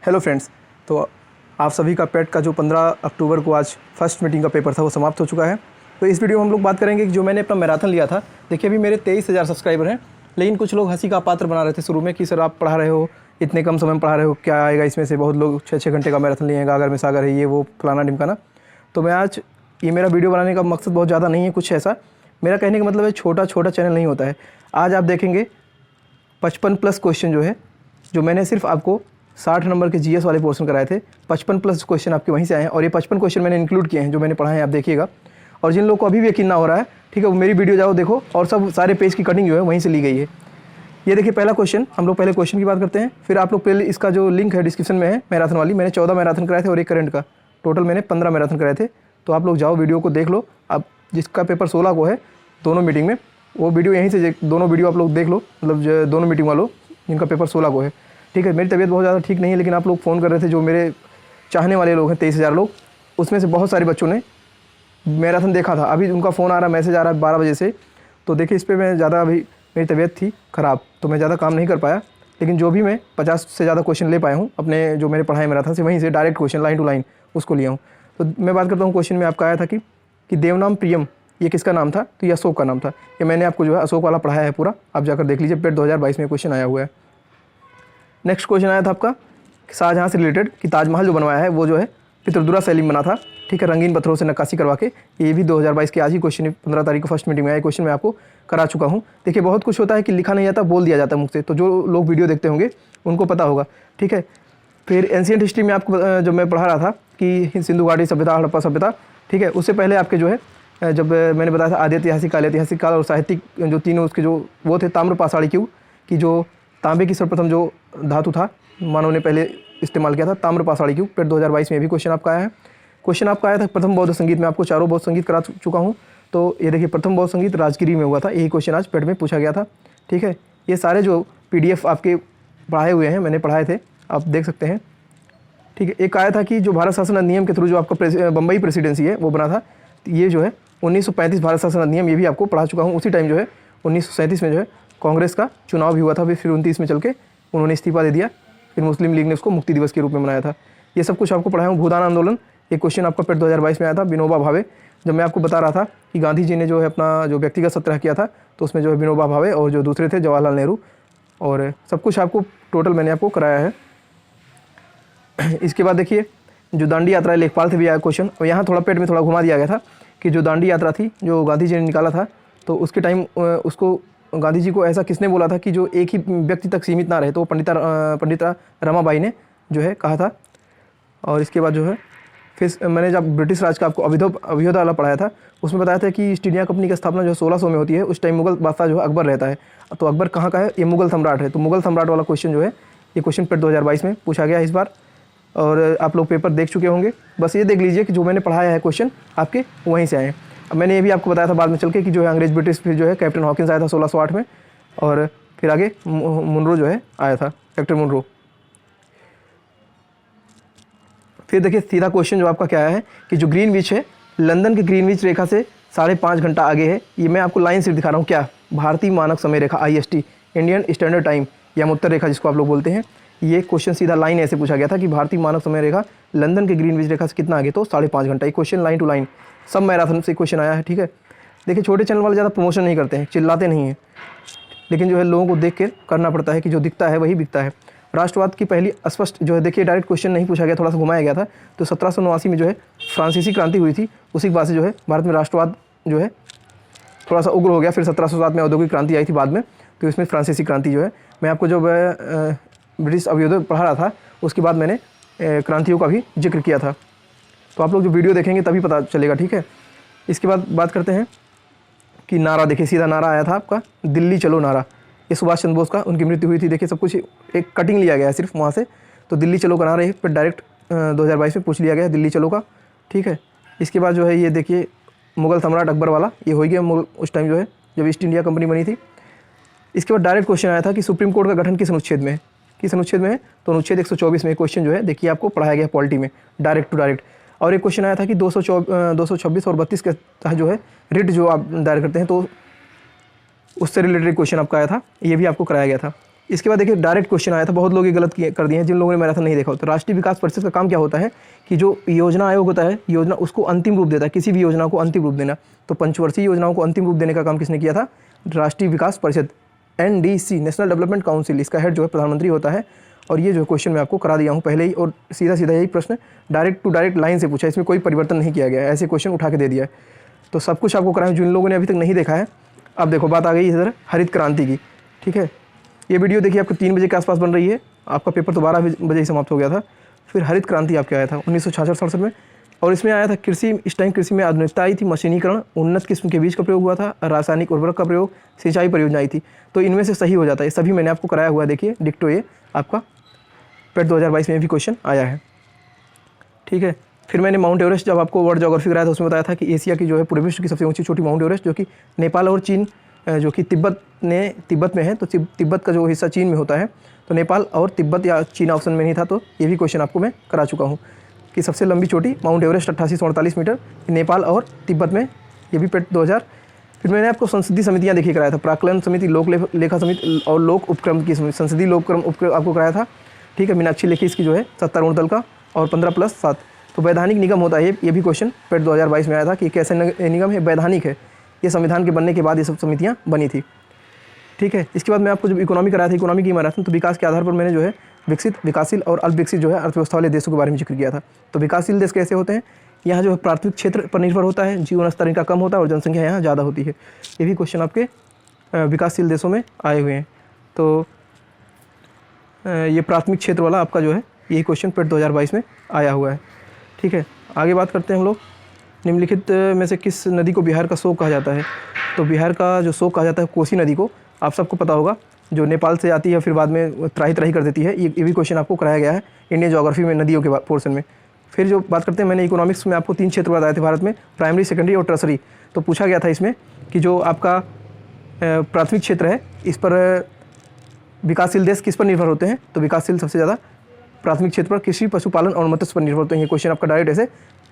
Hello friends, तो आप सभी का पेट का जो 15 अक्टूबर को आज फर्स्ट मीटिंग का पेपर था वो समाप्त हो चुका है। तो इस वीडियो में हम लोग बात करेंगे कि जो मैंने अपना मैराथन लिया था। देखिए अभी मेरे 23,000 सब्सक्राइबर हैं, लेकिन कुछ लोग हंसी का पात्र बना रहे थे शुरू में कि सर आप पढ़ा रहे हो, इतने कम समय में पढ़ा रहे हो, क्या आएगा इसमें से। बहुत लोग 6-6 घंटे का मैराथन लिए हैं, गागर में सागर है, ये वो फलाना ढिमकाना। तो मैं आज ये मेरा वीडियो बनाने का मकसद बहुत ज़्यादा नहीं है कुछ ऐसा। मेरा कहने का मतलब है छोटा छोटा चैनल नहीं होता है। आज आप देखेंगे 55+ क्वेश्चन जो है, जो मैंने सिर्फ आपको 60 नंबर के जीएस वाले पोर्शन कराए थे, 55+ क्वेश्चन आपके वहीं से आए हैं। और ये 55 क्वेश्चन मैंने इंक्लूड किए हैं जो मैंने पढ़ा है, आप देखिएगा। और जिन लोगों को अभी भी यकीन ना हो रहा है, ठीक है, वो मेरी वीडियो जाओ देखो, और सब सारे पेज की कटिंग जो है वहीं से ली गई है। ये देखिए पहला क्वेश्चन, हम लोग पहले क्वेश्चन की बात करते हैं, फिर आप लोग पहले इसका जो लिंक है डिस्क्रिप्शन में है मैराथन वाली। मैंने 14 मैराथन कराए थे और एक करंट का, टोटल मैंने 15 मैराथन कराए थे। तो आप लोग जाओ वीडियो को देख लो। अब जिसका पेपर 16 को है दोनों मीटिंग में, वो वीडियो यहीं से दोनों वीडियो आप लोग देख लो, मतलब दोनों मीटिंग वालों जिनका पेपर 16 को है, ठीक है। मेरी तबीयत बहुत ज़्यादा ठीक नहीं है, लेकिन आप लोग फ़ोन कर रहे थे, जो मेरे चाहने वाले लोग हैं 23,000 लोग, उसमें से बहुत सारे बच्चों ने मैराथन देखा था। अभी उनका फ़ोन आ रहा है, मैसेज आ रहा है 12 बजे से। तो देखिए इस पर मैं ज़्यादा, अभी मेरी तबीयत थी ख़राब, तो मैं ज़्यादा काम नहीं कर पाया। लेकिन जो भी मैं 50 से ज़्यादा क्वेश्चन ले पाया हूँ अपने, जो मैंने पढ़ाए मैराथन से, वहीं से direct question line to line उसको लिया हूँ। तो मैं बात करता हूँ, क्वेश्चन में आपका आया था कि देवनाम प्रियम ये किसका नाम था। तो ये अशोक का नाम था। ये मैंने आपको जो है अशोक वाला पढ़ाया है पूरा, आप जाकर देख लीजिए। पेट 2022 में क्वेश्चन आया हुआ है। नेक्स्ट क्वेश्चन आया था आपका शाहजहाँ से रिलेटेड कि ताजमहल जो बनवाया है वो जो है पितृदुरा शैली में बना था, ठीक है, रंगीन पत्थरों से नक्काशी करवा के। ये भी 2022 के आज ही क्वेश्चन, 15 तारीख को फर्स्ट मीटिंग में आया क्वेश्चन, मैं आपको करा चुका हूँ। देखिए बहुत कुछ होता है कि लिखा नहीं जाता, बोल दिया जाता है मुझ से। तो जो लोग वीडियो देखते होंगे उनको पता होगा, ठीक है। फिर एंशियंट हिस्ट्री में आपको जब मैं पढ़ा रहा था कि सिंधु घाटी सभ्यता, हड़प्पा सभ्यता, ठीक है, उससे पहले आपके जो है जब मैंने बताया था आदि ऐतिहासिक काल, ऐतिहासिक काल और साहित्यिक, जो तीनों उसके जो वो थे, ताम्र पाषाणी क्यों कि जो तांबे की सर्वप्रथम जो धातु था मानव ने पहले इस्तेमाल किया था, ताम्र पाषाणी क्यों। पेट 2022 में भी क्वेश्चन आपका आया है। क्वेश्चन आपका आया था प्रथम बौद्ध संगीत में, आपको चारों बौद्ध संगीत करा चुका हूँ। तो ये देखिए प्रथम बौद्ध संगीत राजगिरी में हुआ था, यही क्वेश्चन आज पेट में पूछा गया था, ठीक है। ये सारे जो PDF आपके पढ़ाए हुए हैं, मैंने पढ़ाए थे, आप देख सकते हैं, ठीक है। एक आया था कि जो भारत शासन अधिनियम के थ्रू जो आपका बम्बई प्रेसिडेंसी है वो बना था, ये जो है 1935 भारत शासन अधिनियम, ये भी आपको पढ़ा चुका हूँ। उसी टाइम जो है 1937 में जो है कांग्रेस का चुनाव भी हुआ था, फिर 29 में चल के उन्होंने इस्तीफा दे दिया, फिर मुस्लिम लीग ने उसको मुक्ति दिवस के रूप में मनाया था। ये सब कुछ आपको पढ़ाया हूँ। भूदान आंदोलन, ये क्वेश्चन आपका पेट 2022 में आया था। विनोबा भावे, जब मैं आपको बता रहा था कि गांधी जी ने जो है अपना जो व्यक्तिगत सत्याग्रह किया था, तो उसमें जो है विनोबा भावे और जो दूसरे थे जवाहरलाल नेहरू, और सब कुछ आपको टोटल मैंने आपको कराया है। इसके बाद देखिए जो दांडी यात्रा, लेखपाल थे भी आया क्वेश्चन, और यहाँ थोड़ा पेट में थोड़ा घुमा दिया गया था कि जो दांडी यात्रा थी जो गांधी जी ने निकाला था, तो उसके टाइम उसको गांधी जी को ऐसा किसने बोला था कि जो एक ही व्यक्ति तक सीमित ना रहे, तो पंडिता रमाबाई ने जो है कहा था। और इसके बाद जो है फिर मैंने जब ब्रिटिश राज का आपको अभियोद्धा वाला पढ़ाया था, उसमें बताया था कि ईस्ट इंडिया कंपनी की स्थापना जो 1600 में होती है, उस टाइम मुगल बादशाह जो है अकबर रहता है। तो अकबर कहाँ का है, ये मुगल सम्राट है। तो मुगल सम्राट वाला क्वेश्चन जो है, ये क्वेश्चन पेट 2022 में पूछा गया इस बार, और आप लोग पेपर देख चुके होंगे। बस ये देख लीजिए कि जो मैंने पढ़ाया है क्वेश्चन आपके वहीं से आए हैं। अब मैंने ये भी आपको बताया था बाद में चल के कि जो है अंग्रेज ब्रिटिश, फिर जो है कैप्टन हॉकिंस आया था 1608 में, और फिर आगे मुनरो जो है आया था, कैप्टन मुनरो। फिर देखिए सीधा क्वेश्चन जो आपका क्या आया है कि जो ग्रीनविच है, लंदन की ग्रीनविच रेखा से 5.5 घंटा आगे है। ये मैं आपको लाइन से दिखा रहा हूँ, क्या, भारतीय मानक समय रेखा IST, इंडियन स्टैंडर्ड टाइम, या उत्तर रेखा जिसको आप लोग बोलते हैं। ये क्वेश्चन सीधा लाइन ऐसे पूछा गया था कि भारतीय मानक समय रेखा लंदन के ग्रीनविच रेखा से कितना आगे, तो 5.5 घंटा। ये क्वेश्चन लाइन टू लाइन सब मैराथन से क्वेश्चन आया है, ठीक है। देखिए छोटे चैनल वाले ज़्यादा प्रमोशन नहीं करते हैं, चिल्लाते नहीं हैं, लेकिन जो है लोगों को देख के करना पड़ता है कि जो दिखता है वही बिकता है। राष्ट्रवाद की पहली स्पष्ट जो है, देखिए डायरेक्ट क्वेश्चन नहीं पूछा गया, थोड़ा सा घुमाया गया था। तो 1789 में जो है फ्रांसीसी क्रांति हुई थी, उसी के बाद से जो है भारत में राष्ट्रवाद जो है थोड़ा सा उग्र हो गया। फिर 1707 में औद्योगिक क्रांति आई थी बाद में, तो इसमें फ्रांसीसी क्रांति जो है, मैं आपको जब ब्रिटिश अभियोद्धा पढ़ा रहा था उसके बाद मैंने क्रांतियों का भी जिक्र किया था। तो आप लोग जो वीडियो देखेंगे तभी पता चलेगा, ठीक है। इसके बाद बात करते हैं कि नारा, देखिए सीधा नारा आया था आपका दिल्ली चलो नारा, ये सुभाष चंद्र बोस का, उनकी मृत्यु हुई थी। देखिए सब कुछ एक कटिंग लिया गया है सिर्फ वहाँ से। तो दिल्ली चलो का नारा फिर डायरेक्ट 2022 में पूछ लिया गया है, दिल्ली चलो का, ठीक है। इसके बाद जो है ये देखिए मुगल सम्राट अकबर वाला, ये हो गया मुगल उस टाइम जो है जब ईस्ट इंडिया कंपनी बनी थी। इसके बाद डायरेक्ट क्वेश्चन आया था कि सुप्रीम कोर्ट का गठन किस अनुच्छेद में है, किस अनुच्छेद में है, तो अनुच्छेद 124 में क्वेश्चन जो है देखिए आपको पढ़ाया गया पॉलिटी में, डायरेक्ट टू डायरेक्ट। और एक क्वेश्चन आया था कि 226 और 32 के तहत जो है रिट जो आप दायर करते हैं, तो उससे रिलेटेड क्वेश्चन आपका आया था, ये भी आपको कराया गया था। इसके बाद देखिए डायरेक्ट क्वेश्चन आया था, बहुत लोग ये गलत कर दिए हैं जिन लोगों ने मैराथन नहीं देखा हो। तो राष्ट्रीय विकास परिषद का काम क्या होता है कि जो योजना आयोग होता है, योजना उसको अंतिम रूप देता है, किसी भी योजना को अंतिम रूप देना। तो पंचवर्षीय योजनाओं को अंतिम रूप देने का काम किसने किया था? राष्ट्रीय विकास परिषद, NDC, नेशनल डेवलपमेंट काउंसिल। इसका हेड जो है प्रधानमंत्री होता है। और ये जो क्वेश्चन मैं आपको करा दिया हूँ पहले ही, और सीधा सीधा यही प्रश्न डायरेक्ट टू डायरेक्ट लाइन से पूछा, इसमें कोई परिवर्तन नहीं किया गया है, ऐसे क्वेश्चन उठा के दे दिया है। तो सब कुछ आपको कराया जिन लोगों ने अभी तक नहीं देखा है। अब देखो बात आ गई इधर हरित क्रांति की, ठीक है। ये वीडियो देखिए आपको 3 बजे के आसपास बन रही है, आपका पेपर तो 12 बजे ही समाप्त हो गया था। फिर हरित क्रांति आपके आया था 1966-67 में, और इसमें आया था कृषि, इस टाइम कृषि में आधुनिकता आई थी, मशीनीकरण, उन्नत किस्म के बीज का प्रयोग हुआ था, रासायनिक उर्वरक का प्रयोग, सिंचाई परियोजना आई थी। तो इनमें से सही हो जाता है, सभी मैंने आपको कराया हुआ है। देखिए डिक्टो ये आपका पेट 2022 में भी क्वेश्चन आया है, ठीक है। फिर मैंने माउंट एवरेस्ट, जब आपको वर्ल्ड ज्योग्राफी कराया था उसमें बताया था कि एशिया की जो है पूरे विश्व की सबसे ऊंची चोटी माउंट एवरेस्ट, जो कि नेपाल और चीन, जो कि तिब्बत में है, तो तिब्बत का जो हिस्सा चीन में होता है, तो नेपाल और तिब्बत या चीन ऑप्शन में नहीं था। तो ये भी क्वेश्चन आपको मैं करा चुका हूँ कि सबसे लंबी चोटी माउंट एवरेस्ट 8848 मीटर, नेपाल और तिब्बत में, ये भी पेट 2000। फिर मैंने आपको संसदीय समितियाँ देखिए कराया था, प्राक्कलन समिति, लोक लेखा समिति और लोक उपक्रम की समिति। संसदीय लोक उपक्रम आपको कराया था, ठीक है। मीनाक्षी लेखी इसकी जो है सत्तारूढ़ दल का, और 15+7। तो वैधानिक निगम होता है ये भी क्वेश्चन पेट 2022 में आया था कि कैसे निगम है, वैधानिक है, ये संविधान के बनने के बाद ये सब समितियाँ बनी थी, ठीक है। इसके बाद मैं आपको जब इकोनॉमी कराया था, इकोनॉमी की मैराथन, तो विकास के आधार पर मैंने जो है विकसित, विकासशील और अल्पविकसित जो है अर्थव्यवस्था वाले देशों के बारे में जिक्र किया था। तो विकासशील देश कैसे होते हैं? यहाँ जो है प्राथमिक क्षेत्र पर निर्भर होता है, जीवन स्तर इनका कम होता है और जनसंख्या यहाँ ज़्यादा होती है। ये भी क्वेश्चन आपके विकासशील देशों में आए हुए हैं। तो ये प्राथमिक क्षेत्र वाला आपका जो है यही क्वेश्चन पेट 2022 में आया हुआ है, ठीक है। आगे बात करते हैं हम लोग, निम्नलिखित में से किस नदी को बिहार का शोक कहा जाता है? तो बिहार का जो शोक कहा जाता है कोसी नदी को, आप सबको पता होगा, जो नेपाल से आती है फिर बाद में त्राही त्राही कर देती है। ये भी क्वेश्चन आपको कराया गया है इंडियन ज्योग्राफी में नदियों के पोर्शन में। फिर जो बात करते हैं, मैंने इकोनॉमिक्स में आपको 3 क्षेत्र बताए थे भारत में, प्राइमरी, सेकेंडरी और टर्सरी। तो पूछा गया था इसमें कि जो आपका प्राथमिक क्षेत्र है, इस पर विकासशील देश किस पर निर्भर होते हैं? तो विकासशील सबसे ज़्यादा प्राथमिक क्षेत्र पर कृषि, पशुपालन और मत्स्य पर निर्भर होते हैं। ये क्वेश्चन आपका डायरेक्ट ऐसे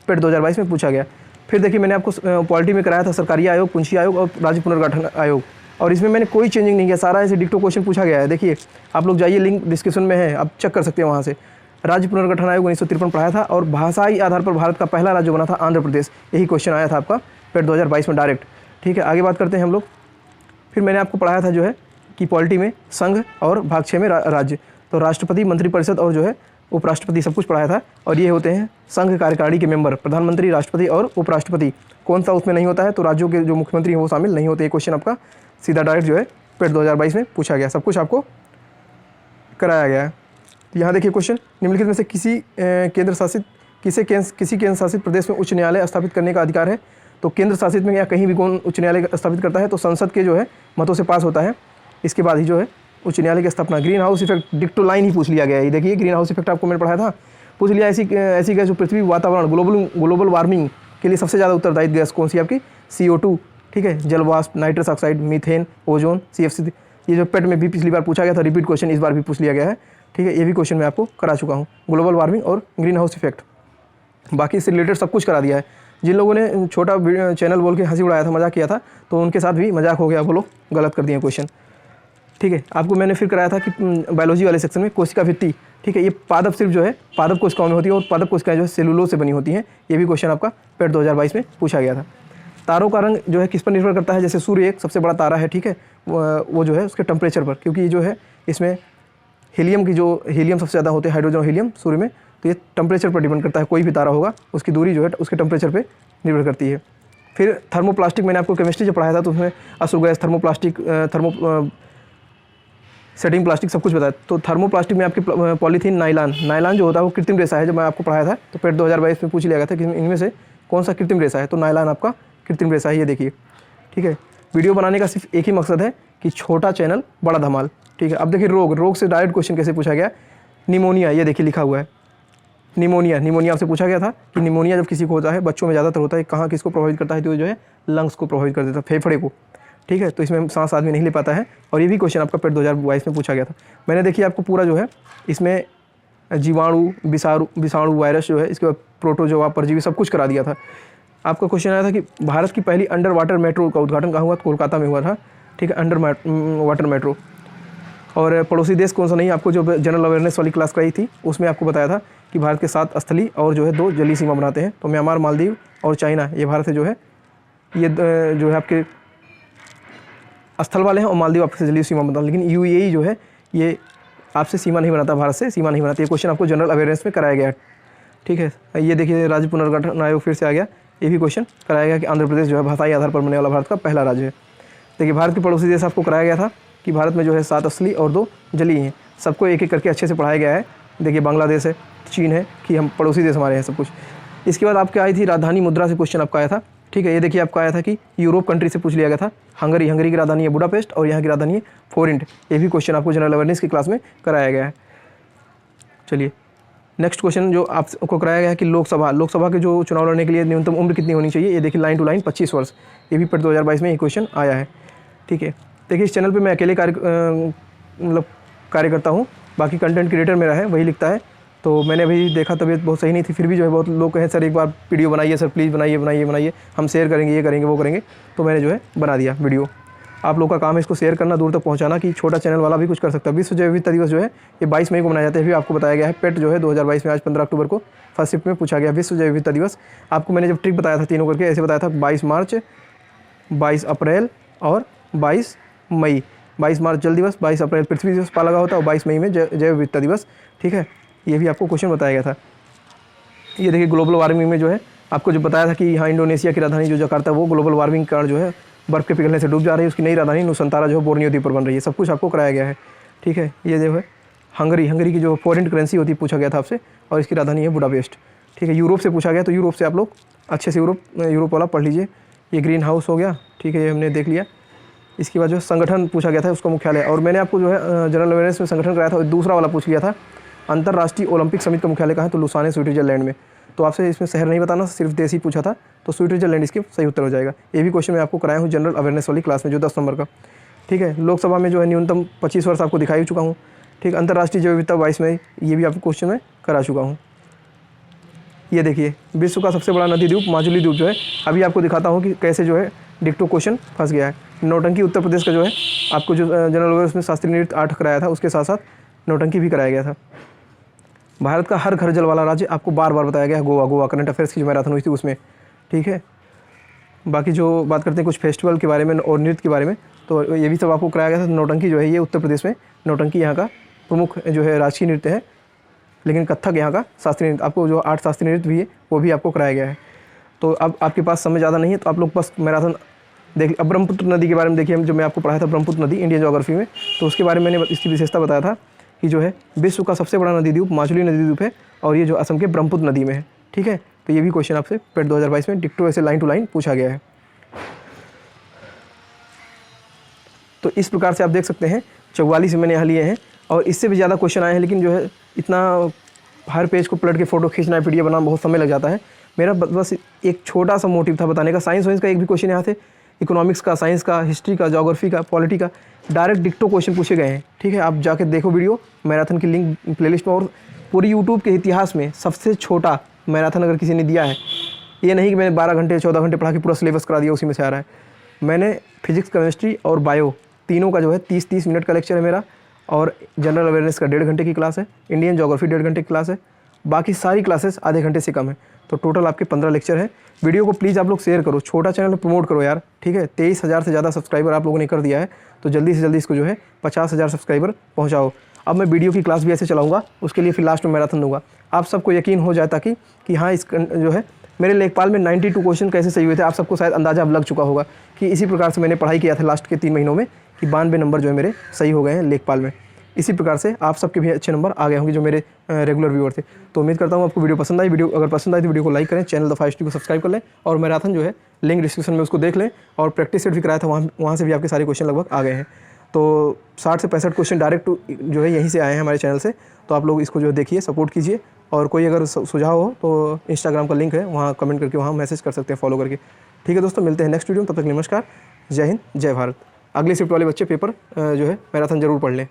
पेट 2022 में पूछा गया। फिर देखिए मैंने आपको पॉलिटी में कराया था सरकारी आयोग, पूंजी आयोग और राज्य पुनर्गठन आयोग, और इसमें मैंने कोई चेंजिंग नहीं किया, सारा ऐसे डिक्टो क्वेश्चन पूछा गया है। देखिए आप लोग जाइए, लिंक डिस्क्रिप्शन में है, आप चेक कर सकते हैं वहाँ से। राज्य पुनर्गठन आयोग 1953 पढ़ाया था, और भाषाई आधार पर भारत का पहला राज्य बना था आंध्र प्रदेश। यही क्वेश्चन आया था आपका पेट 2022 में डायरेक्ट, ठीक है। आगे बात करते हैं हम लोग। फिर मैंने आपको पढ़ाया था जो है कि पॉलिटी में संघ और भाग 6 में राज्य, तो राष्ट्रपति, मंत्रिपरिषद और जो है उपराष्ट्रपति सब कुछ पढ़ाया था। और ये होते हैं संघ कार्यकारिणी के मेंबर, प्रधानमंत्री, राष्ट्रपति और उपराष्ट्रपति। कौन सा उसमें नहीं होता है? तो राज्यों के जो मुख्यमंत्री हैं वो शामिल नहीं होते। ये क्वेश्चन आपका सीधा डायरेक्ट जो है पेट 2022 में पूछा गया, सब कुछ आपको कराया गया है। तो यहाँ देखिए क्वेश्चन, निम्नलिखित में से किसी केंद्र शासित प्रदेश में उच्च न्यायालय स्थापित करने का अधिकार है? तो केंद्र शासित में या कहीं भी कौन उच्च न्यायालय स्थापित करता है? तो संसद के जो है मतों से पास होता है, इसके बाद ही जो है उच्च न्यायालय की स्थापना। ग्रीन हाउस इफेक्ट, डिक्टो लाइन ही पूछ लिया गया है। ये देखिए ग्रीन हाउस इफेक्ट आपको मैंने पढ़ाया था, पूछ लिया। ऐसी गैस जो पृथ्वी वातावरण, ग्लोबल वार्मिंग के लिए सबसे ज़्यादा उत्तरदायी गैस कौन सी है? आपकी CO2, ठीक है, जलवाष्प, nitrous oxide, methane, ozone, CFC। ये जो पेट में भी पिछली बार पूछा गया था, रिपीट क्वेश्चन इस बार भी पूछ लिया गया है, ठीक है। ये भी क्वेश्चन मैं आपको करा चुका हूँ, ग्लोबल वार्मिंग और ग्रीन हाउस इफेक्ट। बाकी इससे रिलेटेड सब कुछ करा दिया है। जिन लोगों ने छोटा चैनल बोल के हंसी उड़ाया था, मजाक किया था, तो उनके साथ भी मजाक हो गया, वो लोग गलत कर दिए क्वेश्चन, ठीक है। आपको मैंने फिर कराया था कि बायोलॉजी वाले सेक्शन में कोशिका भित्ति, ठीक है, ये पादप सिर्फ जो है पादप कोशिकाओं में होती है, और पादप कोशिकाएं जो है सेलुलोज से बनी होती हैं। ये भी क्वेश्चन आपका पेट 2022 में पूछा गया था। तारों का रंग जो है किस पर निर्भर करता है? जैसे सूर्य एक सबसे बड़ा तारा है, ठीक है, वो जो है उसके टेम्परेचर पर, क्योंकि ये जो है इसमें हीलियम सबसे ज़्यादा होते हैं, हाइड्रोजन और हीलियम सूर्य में, तो ये टेम्परेचर पर डिपेंड करता है। कोई भी तारा होगा उसकी दूरी जो है उसके टेम्परेचर पर निर्भर करती है। फिर थर्मोप्लास्टिक, मैंने आपको केमिस्ट्री जब पढ़ाया था तो उसमें असुर गैस, थर्मोप्लास्टिक, सेटिंग प्लास्टिक सब कुछ बताया। तो थर्मोप्लास्टिक में आपकी पॉलीथीन, नायलॉन जो होता है वो कृत्रिम रेशा है। जब मैं आपको पढ़ाया था तो पेट 2022 में पूछ लिया गया था कि इनमें से कौन सा कृत्रिम रेशा है? तो नायलॉन आपका कृत्रिम रेशा है, ये देखिए, ठीक है। वीडियो बनाने का सिर्फ एक ही मकसद है कि छोटा चैनल बड़ा धमाल, ठीक है। अब देखिए रोग से डायरेक्ट क्वेश्चन कैसे पूछा गया। निमोनिया, ये देखिए लिखा हुआ है, निमोनिया आपसे पूछा गया था कि निमोनिया जब किसी को होता है, बच्चों में ज़्यादातर होता है, कहाँ किसको प्रभावित करता है? तो जो है लंग्स को प्रभावित कर देता है, फेफड़े को, ठीक है। तो इसमें सांस आदमी नहीं ले पाता है, और ये भी क्वेश्चन आपका पेट 2022 में पूछा गया था। मैंने देखिए आपको पूरा जो है इसमें जीवाणु, विषाणु, वायरस जो है, इसके बाद प्रोटोजोआ, परजीवी सब कुछ करा दिया था। आपका क्वेश्चन आया था कि भारत की पहली अंडर वाटर मेट्रो का उद्घाटन कहाँ हुआ? कोलकाता में हुआ था, ठीक है, अंडर वाटर मेट्रो। और पड़ोसी देश कौन सा नहीं, आपको जो जनरल अवेयरनेस वाली क्लास कराई थी उसमें आपको बताया था कि भारत के 7 स्थलीय और जो है 2 जलीय सीमा बनाते हैं। तो म्यांमार, मालदीव और चाइना, ये भारत से जो है ये जो है आपके स्थल वाले हैं, और मालदीव आपसे जलीय सीमा बनाता है। लेकिन यूएई जो है ये आपसे सीमा नहीं बनाता, भारत से सीमा नहीं बनाती। ये क्वेश्चन आपको जनरल अवेयरनेस में कराया गया है, ठीक है। ये देखिए राज्य पुनर्गठन आयोग फिर से आ गया, ये भी क्वेश्चन कराया गया कि आंध्र प्रदेश जो है भाषाई आधार पर बनने वाला भारत का पहला राज्य है। देखिए भारत के पड़ोसी देश आपको कराया गया था कि भारत में जो है 7 स्थलीय और 2 जलीय हैं। सबको एक एक करके अच्छे से पढ़ाया गया है। देखिए बांग्लादेश है, चीन है, कि हम पड़ोसी देश हमारे हैं सब कुछ। इसके बाद आपके आई थी राजधानी मुद्रा से क्वेश्चन आपका आया था, ठीक है। ये देखिए आपका आया था कि यूरोप कंट्री से पूछ लिया गया था। हंगरी की राजधानी है बुडापेस्ट और यहाँ की राजधानी है फोरिंट। ये भी क्वेश्चन आपको जनरल अवेयरनेस की क्लास में कराया गया है। चलिए नेक्स्ट क्वेश्चन जो आपको कराया गया है कि लोकसभा के जो चुनाव लड़ने के लिए न्यूनतम उम्र कितनी होनी चाहिए। ये देखिए लाइन टू लाइन 25 वर्ष। ये भी पेट 2022 में ये क्वेश्चन आया है, ठीक है। देखिए इस चैनल पे मैं अकेले कार्य करता हूँ, बाकी कंटेंट क्रिएटर मेरा है, वही लिखता है। तो मैंने अभी देखा तबीयत बहुत सही नहीं थी, फिर भी जो है बहुत लोग कहे सर एक बार वीडियो बनाइए सर, प्लीज़ बनाइए, हम शेयर करेंगे, ये करेंगे वो करेंगे। तो मैंने जो है बना दिया वीडियो। आप लोग का काम है इसको शेयर करना, दूर तक पहुंचाना, कि छोटा चैनल वाला भी कुछ कर सकता है। विश्व जैव विविधता दिवस जो है ये 22 मई को मनाया जाता है। भी आपको बताया गया है पेट जो है 2022 में आज 15 अक्टूबर को फर्स्ट शिफ्ट में पूछा गया विश्व जैव विविधता दिवस। आपको मैंने जब ट्रिक बताया था तीनों करके ऐसे बताया था 22 मार्च, 22 अप्रैल और 22 मई। 22 मार्च जल दिवस, 22 अप्रैल पृथ्वी दिवस पाला होता है और 22 मई में जैव विविधता दिवस, ठीक है। ये भी आपको क्वेश्चन बताया गया था। ये देखिए ग्लोबल वार्मिंग में जो है आपको जो बताया था कि यहाँ इंडोनेशिया की राजधानी जो जकार्ता वो ग्लोबल वार्मिंग के कारण जो है बर्फ़ के पिघलने से डूब जा रही है। उसकी नई राजधानी नुसंतारा जो है बोर्नियो द्वीप पर बन रही है। सब कुछ आपको कराया गया है, ठीक है। ये जो है हंगरी की जो फॉरेन करेंसी होती है पूछा गया था आपसे, और इसकी राजधानी है बुडापेस्ट, ठीक है। यूरोप से पूछा गया, तो यूरोप से आप लोग अच्छे से यूरोप वाला पढ़ लीजिए। ये ग्रीन हाउस हो गया, ठीक है, ये हमने देख लिया। इसके बाद जो संगठन पूछा गया था उसका मुख्यालय, और मैंने आपको जो है जनरल अवेयरनेस में संगठन कराया था, और दूसरा वाला पूछ लिया था अंतर्राष्ट्रीय ओलंपिक समिति का मुख्यालय कहाँ है, तो लुसाने स्विट्जरलैंड में। तो आपसे इसमें शहर नहीं बताना, सिर्फ देश ही पूछा था, तो स्विट्जरलैंड इसके सही उत्तर हो जाएगा। ये भी क्वेश्चन मैं आपको कराया हूँ जनरल अवेयरनेस वाली क्लास में जो 10 नंबर का, ठीक है। लोकसभा में जो है न्यूनतम 25 वर्ष आपको दिखा ही चुका हूँ, ठीक। अंतर्राष्ट्रीय जैव विविधता 22 में, ये भी आपको क्वेश्चन में करा चुका हूँ। ये देखिए विश्व का सबसे बड़ा नदी द्वीप माजुली द्वीप जो है, अभी आपको दिखाता हूँ कि कैसे जो है डिक्टो क्वेश्चन फंस गया है। नौटंकी उत्तर प्रदेश का जो है आपको जो जनरल अवेयरनेस में शास्त्रीय नृत्य 8 कराया था, उसके साथ साथ नौटंकी भी कराया गया था। भारत का हर घर जल वाला राज्य आपको बार बार बताया गया है गोवा करंट अफेयर्स की जो मैराथन हुई थी उसमें, ठीक है। बाकी जो बात करते हैं कुछ फेस्टिवल के बारे में और नृत्य के बारे में, तो ये भी सब आपको कराया गया था। नौटंकी जो है ये उत्तर प्रदेश में, नौटंकी यहाँ का प्रमुख जो है राजकीय नृत्य है, लेकिन कथक यहाँ का शास्त्रीय नृत्य। आपको जो 8 शास्त्रीय नृत्य भी है वो भी आपको कराया गया है। तो अब आपके पास समय ज़्यादा नहीं है, तो आप लोग बस मैराथन देख। अब ब्रह्मपुत्र नदी के बारे में देखिए, जो मैं आपको पढ़ाया था ब्रह्मपुत्र नदी इंडियन ज्योग्राफी में, तो उसके बारे में मैंने इसकी विशेषता बताया था कि जो है विश्व का सबसे बड़ा नदी द्वीप माजुली नदी द्वीप है, और ये जो असम के ब्रह्मपुत्र नदी में है, ठीक है। तो ये भी क्वेश्चन आपसे पेट 2022 में डिक्टो ऐसे लाइन टू लाइन पूछा गया है। तो इस प्रकार से आप देख सकते हैं 44 मैंने यहाँ लिए हैं, और इससे भी ज़्यादा क्वेश्चन आए हैं, लेकिन जो है इतना हर पेज को पलट के फ़ोटो खींचना है, पीडीएफ बनाना बहुत समय लग जाता है। मेरा बस एक छोटा सा मोटिव था बताने का। साइंस का एक भी क्वेश्चन यहाँ से, इकोनॉमिक्स का, साइंस का, हिस्ट्री का, ज्योग्राफी का, पॉलिटी का, डायरेक्ट डिक्टो क्वेश्चन पूछे गए हैं, ठीक है। आप जाके देखो वीडियो, मैराथन की लिंक प्लेलिस्ट में। और पूरी यूट्यूब के इतिहास में सबसे छोटा मैराथन अगर किसी ने दिया है, ये नहीं कि मैंने 12 घंटे 14 घंटे पढ़ा के पूरा सिलेबस करा दिया उसी में से आ रहा है। मैंने फिजिक्स, केमिस्ट्री और बायो तीनों का जो है 30-30 मिनट का लेक्चर है मेरा, और जनरल अवेयरनेस का 1.5 घंटे की क्लास है, इंडियन ज्योग्राफी 1.5 घंटे की क्लास है, बाकी सारी क्लासेस आधे घंटे से कम है। तो टोटल आपके 15 लेक्चर है। वीडियो को प्लीज़ आप लोग शेयर करो, छोटा चैनल प्रमोट करो यार, ठीक है। 23,000 से ज़्यादा सब्सक्राइबर आप लोगों ने कर दिया है, तो जल्दी से जल्दी इसको जो है 50,000 सब्सक्राइबर पहुँचाओ। अब मैं वीडियो की क्लास भी ऐसे चलाऊँगा, उसके लिए फिर लास्ट में मैराथन दूँगा, आप सबको यकीन हो जाए ताकि कि हाँ इस जो है मेरे लेखपाल में 92 क्वेश्चन कैसे सही हुए थे। आप सबको शायद अंदाज़ा अब लग चुका होगा कि इसी प्रकार से मैंने पढ़ाई किया था लास्ट के 3 महीनों में, कि 92 नंबर जो है मेरे सही हो गए हैं लेखपाल में। इसी प्रकार से आप सबके भी अच्छे नंबर आ गए होंगे जो मेरे रेगुलर व्यूअर थे। तो उम्मीद करता हूँ आपको वीडियो पसंद आई। वीडियो अगर पसंद आई तो वीडियो को लाइक करें, चैनल द 5 को सब्सक्राइब कर लें, और मैराथन जो है लिंक डिस्क्रिप्शन में उसको देख लें, और प्रैक्टिस सेट भी कराया था वहाँ से भी आपके सारे क्वेश्चन लगभग आ गए हैं। तो 60 से 65 क्वेश्चन डायरेक्ट जो है यहीं से आए हैं हमारे चैनल से। तो आप लोग इसको जो देखिए, सपोर्ट कीजिए, और कोई अगर सुझाव हो तो इंस्टाग्राम का लिंक है, वहाँ कमेंट करके वहाँ मैसेज कर सकते हैं, फॉलो करके। ठीक है दोस्तों, मिलते हैं नेक्स्ट वीडियो में, तब तक नमस्कार, जय हिंद, जय भारत। अगले शिफ्ट वाले बच्चे पेपर जो है मैराथन जरूर पढ़ लें।